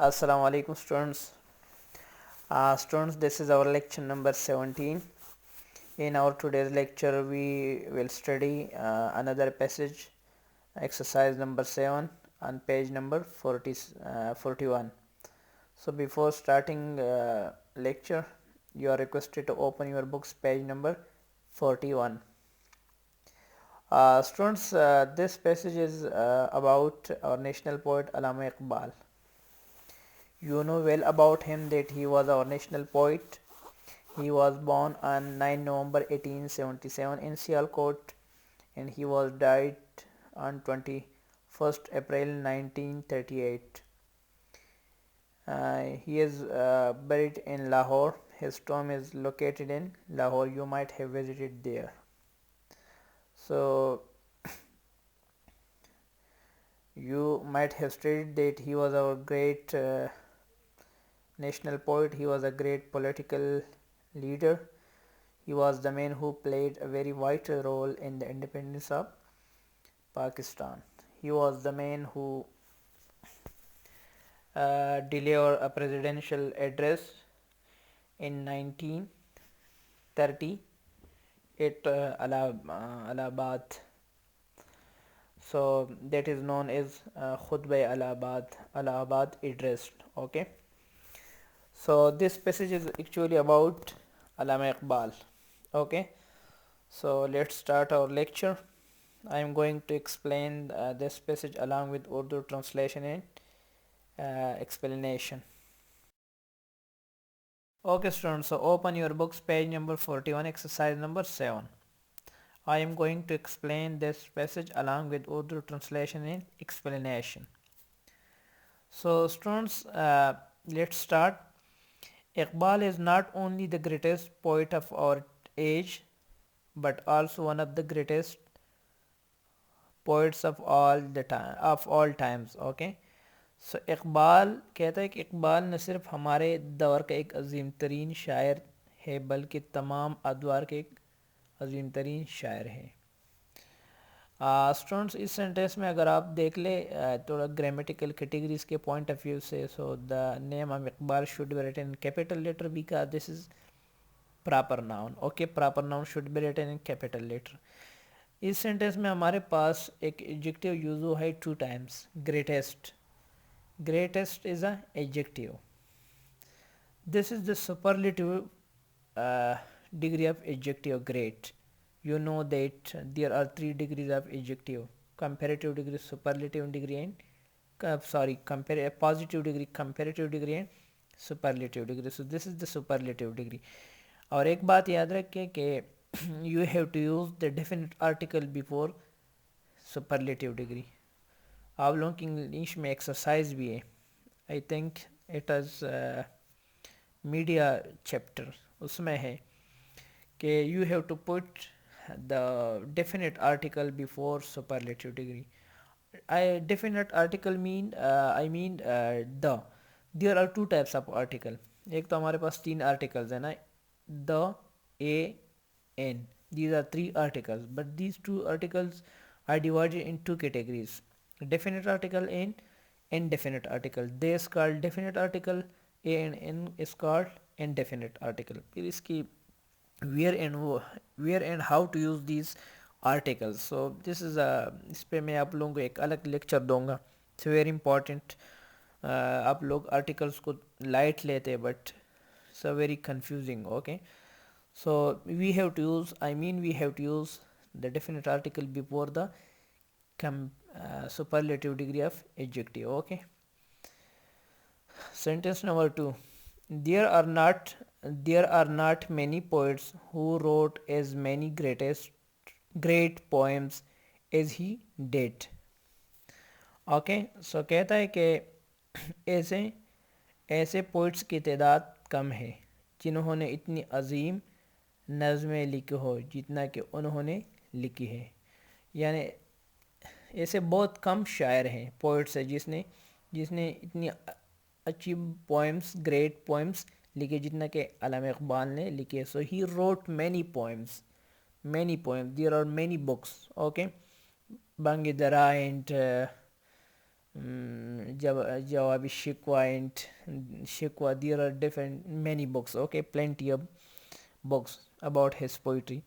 Assalamu alaikum students. Students, this is our lecture number 17. In our today's lecture, we will study another passage, exercise number 7 on page number 41. So before starting lecture, you are requested to open your books page number 41. Students, this passage is about our national poet Allama Iqbal. You know well about him that he was our national poet. He was born on 9 November 1877 in Sialkot and he was died on 21st April 1938. He is buried in Lahore. His tomb is located in Lahore. You might have visited there. So you might have studied that he was our great national poet. He was a great political leader. He was the man who played a very vital role in the independence of Pakistan. He was the man who delivered a presidential address in 1930 at Allahabad. So that is known as Khutbah Allahabad address. Okay. So this passage is actually about Allama Iqbal. Okay. So let's start our lecture. I am going to explain this passage along with Urdu translation and explanation. Okay students, so open your books page number 41, exercise number 7. I am going to explain this passage along with Urdu translation and explanation. So students, let's start. Iqbal is not only the greatest poet of our age but also one of the greatest poets of all times. Okay. सो इकबाल कहता है कि इकबाल न सिर्फ हमारे दौर का एक अजीम तरीन शायर है बल्कि तमाम अदवार के एक अजीम तरीन शायर है. स्टूडेंट्स इस सेंटेंस में अगर आप देख ले थोड़ा ग्रामेटिकल कैटेगरीज के पॉइंट ऑफ व्यू से, so the name of Iqbal should be written in capital letter because this is proper noun. Okay, proper noun should be written in capital letter. इस सेंटेंस में हमारे पास एक एडजेक्टिव यूज हुआ है 2 times, greatest. Greatest is an adjective. This is the superlative degree of adjective great. You know that there are 3 degrees of adjective: comparative degree, superlative degree, and positive degree, comparative degree, and superlative degree. So this is the superlative degree. और एक बात याद रखें कि you have to use the definite article before superlative degree. आप लोगों की English में एक्सरसाइज भी है, I think it is media chapter, उसमें है कि you have to put the definite article before superlative degree. Definite article mean I mean the. There are 2 types of article. एक तो हमारे पास 3 आर्टिकल्स है ना, the, a, an. These are 3 articles but these 2 articles are divided in 2 categories: definite article and indefinite article. They is called definite article, a and n is called indefinite article. फिर इसकी where and how to use these articles. So this is a, इस पे मैं आप लोगों को एक अलग लेक्चर दूंगा. It's very important. आप लोग आर्टिकल्स को लाइट लेते हैं but it's a very confusing. Okay, so we have to use, we have to use the definite article before the superlative degree of adjective. Okay, sentence number 2. There are not many poets who wrote as many great poems as he did. Okay, so कहता है कि ऐसे ऐसे poets की तादाद कम है जिन्होंने इतनी अजीम नज़में लिखी हो जितना कि उन्होंने लिखी है. यानी ऐसे बहुत कम शायर हैं, पोइट्स है जिसने जिसने इतनी अच्छी पोएम्स, ग्रेट पोएम्स लिखे जितना कि अल्लामा इकबाल ने लिखे. So he wrote many poems. There are many books. Okay, Bang Dara and Jawab Shikwa and Shikwa. There are different many books. Okay, plenty of books about his poetry.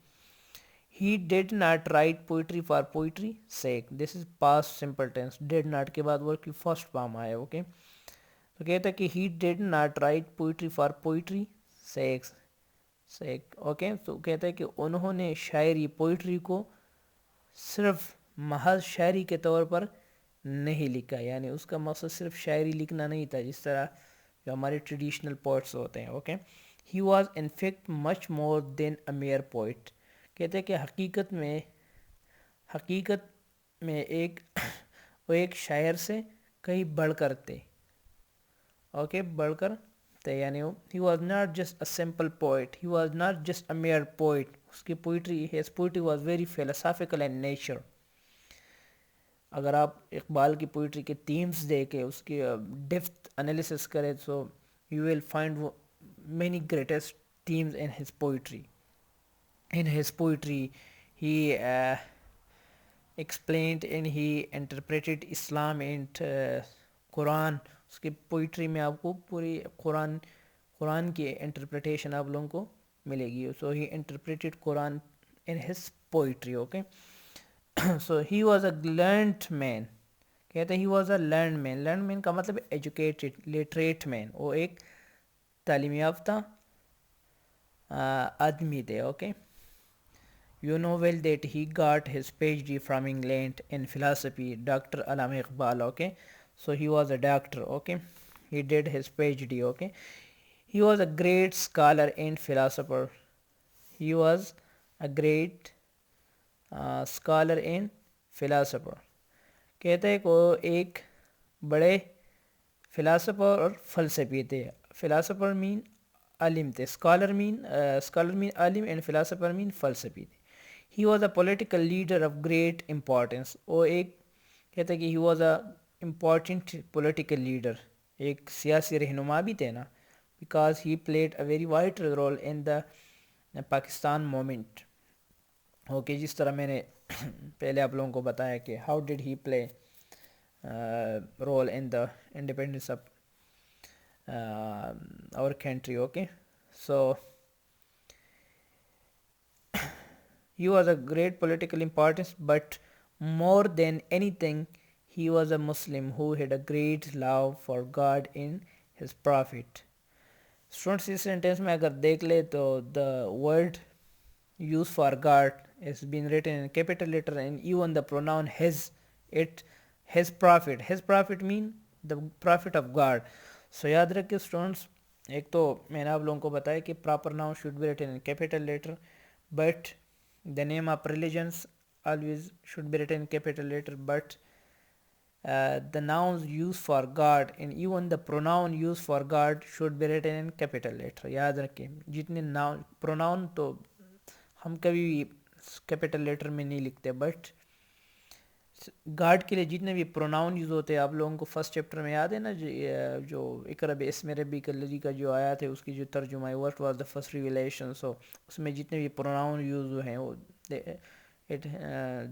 He did not write poetry for poetry sake. This is past simple tense. Did not के बाद word की first form आया. Okay, तो कहता है कि he did not write poetry for poetry sake. Okay, तो कहता है कि उन्होंने शायरी पोइट्री को सिर्फ महज शायरी के तौर पर नहीं लिखा, यानी उसका मकसद सिर्फ शायरी लिखना नहीं था जिस तरह जो हमारे ट्रेडिशनल पोइट्स होते हैं. Okay, he was in fact much more than a mere poet. कहते हैं कि हकीकत में एक वो एक शायर से कहीं बढ़कर थे. ओके, बढ़कर थे यानी he was not just a simple poet, he was not just a mere poet. उसकी poetry, his poetry was very philosophical and nature. अगर आप इकबाल की पोइट्री के थीम्स देखें, उसकी डेप्थ एनालिसिस करें, so you will find many greatest themes in his poetry. In his poetry, he explained and he interpreted Islam and Quran. उसके poetry में आपको पूरी कुरान की इंटरप्रिटेशन आप लोगों को मिलेगी. So he interpreted Quran in his poetry. Okay, so he was a learned man. कहते हैं he was a learned man. Learned man का मतलब एजुकेटेड, लिटरेट मैन. वो एक तालीम याफ्ता आदमी थे. Okay, you know well that he got his PhD from England in philosophy, Dr. Allama Iqbal. Okay, so he was a doctor. Okay, he did his PhD. Okay, he was a great scholar and philosopher. He was a great scholar and philosopher. कहते हैं को एक बड़े philosopher और फलसफी थे. Philosopher mean आलिम थे, scholar mean आलिम एंड फिलासफर मीन फलसफी थे. He was a political leader of great importance. वो एक कहते हैं कि he was a important political leader, एक सियासी रहनुमा भी थे ना, because he played a very vital role in the Pakistan movement. Okay, जिस तरह मैंने पहले आप लोगों को बताया कि how did he play role in the independence of our country. Okay, so he was a great political importance, but more than anything he was a Muslim who had a great love for God in his prophet. Students, इस sentence में अगर देख ले तो the word use for God is been written in capital letter and even the pronoun his, it his prophet mean the prophet of God. So याद रखिए students, एक तो मैंने आप लोगों को बताया कि proper noun should be written in capital letter, but the name of religions always should be written in capital letter, but the nouns used for God and even the pronoun used for God should be written in capital letter. याद रखें, जितने noun pronoun तो हम कभी भी capital letter में नहीं लिखते, बट गार्ड के लिए जितने भी प्रोनाउन यूज़ होते हैं, आप लोगों को फर्स्ट चैप्टर में याद है ना, जो इकरा बिस्मि रब्बिक लज़ी का जो आया थे उसकी जो तर्जुमा है, what was the first revelation. So उसमें जितने भी प्रोनाउन यूज़ हुए हैं वो it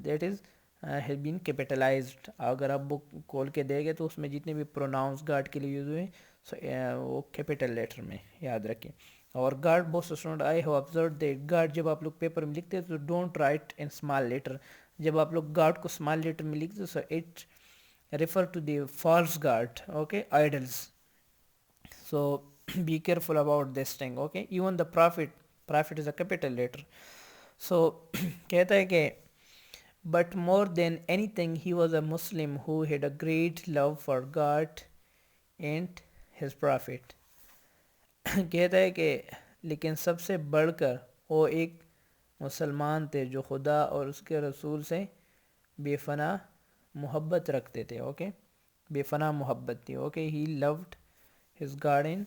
that is has been capitalized. अगर आप बुक खोल के देंगे तो उसमें जितने भी प्रोनाउंस गार्ड के लिए यूज़ हुए सो वो कैपिटल लेटर में, याद रखें. और गार्ड बहुत student I have observe that God जब आप लोग पेपर में लिखते हैं तो don't write in small letter. जब आप लोग गार्ड को स्मॉल लेटर में लिखते so it refer to the false god, okay, idols. So be careful about this thing. Okay, even the prophet is a capital letter. So कहता है कि but more than anything he was a Muslim who had a great love for God and his prophet. कहता है कि लेकिन सबसे बढ़कर वो एक मुसलमान थे जो खुदा और उसके रसूल से बेफना मोहब्बत रखते थे. ओके, बेफना मोहब्बत थी. Okay, he loved his God in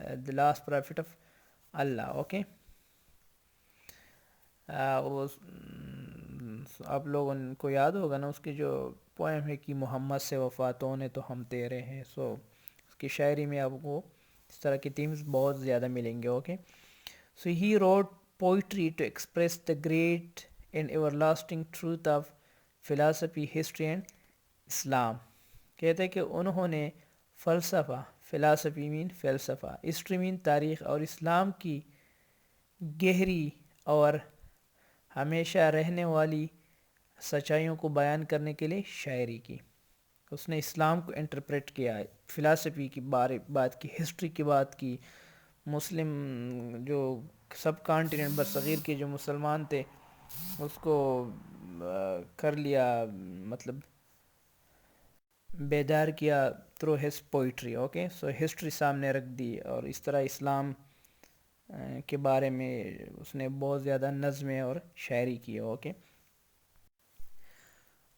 the last profit of Allah. Okay, वो आप लोगों को याद होगा ना उसकी जो पोएम है कि मोहम्मद से वफ़ातों ने तो हम तेरे हैं. सो उसकी शायरी में आपको इस तरह की थीम्स बहुत ज़्यादा मिलेंगे. Okay, so he wrote poetry to express the great and everlasting truth of philosophy, history and Islam. कहते हैं कि उन्होंने फ़लसफ़ा, फ़िलासफ़ी मीन फ़लसफ़ा, हिस्ट्री मीन तारीख़ और इस्लाम की गहरी और हमेशा रहने वाली सच्चाइयों को बयान करने के लिए शायरी की। उसने इस्लाम को इंटरप्रेट किया, फ़िलासफ़ी की बात की, हिस्ट्री की बात की, मुस्लिम जो सब कॉन्टिनेंट बरसग़ीर के जो मुसलमान थे उसको कर लिया, मतलब बेदार किया through his poetry. Okay, so history सामने रख दी और इस तरह इस्लाम के बारे में उसने बहुत ज़्यादा नज़में और शायरी की। Okay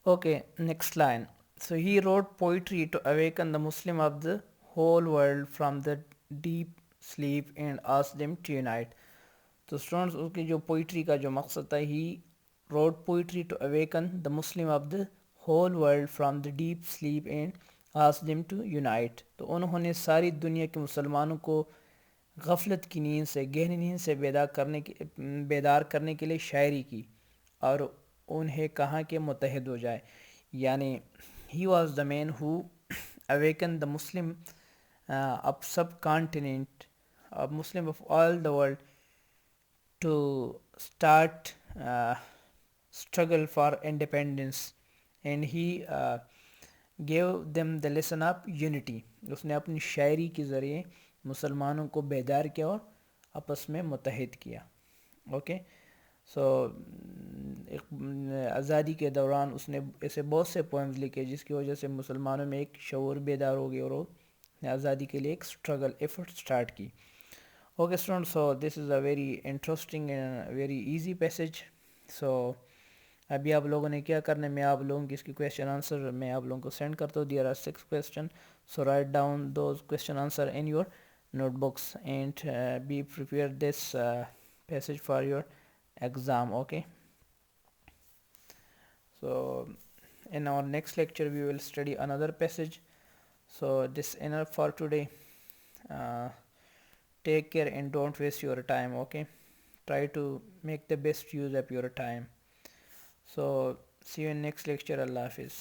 okay, next line. So he wrote poetry to awaken the Muslim of the whole world from the deep sleep and ask them to unite. तो स्टूडेंट्स, उसकी जो पोइट्री का जो मकसद था, he wrote poetry to awaken the Muslim of the whole world from the deep sleep and ask them to unite. तो उन्होंने सारी दुनिया के मुसलमानों को गफलत की नींद से, गहरी नींद से बेदार करने के लिए शायरी की और उन्हें कहा कि मुत्तहिद हो जाए। यानी he was the man who awaken the Muslim of subcontinent, Muslim of all the world to start struggle for independence, and he gave them the lesson of unity. उसने अपनी शायरी के ज़रिए मुसलमानों को बेदार किया और आपस में मुत्तहिद किया। ओके, सो आज़ादी के दौरान उसने ऐसे बहुत से पोएम्स लिखे जिसकी वजह से मुसलमानों में एक शऊर बेदार हो गया और वो आज़ादी के लिए एक स्ट्रगल एफर्ट स्टार्ट की। Okay students, so this is a very interesting and very easy passage. So अभी आप लोगों ने क्या करना है, मैं आप लोगों की इसकी क्वेश्चन आंसर मैं आप लोगों को सेंड करता हूँ. There are 6 question, so write down those question answer in your notebooks and be prepared this passage for your exam. Okay, so in our next lecture we will study another passage. So this enough for today. uh, Take care and don't waste your time. Okay, try to make the best use of your time. So see you in next lecture. Allah Hafiz.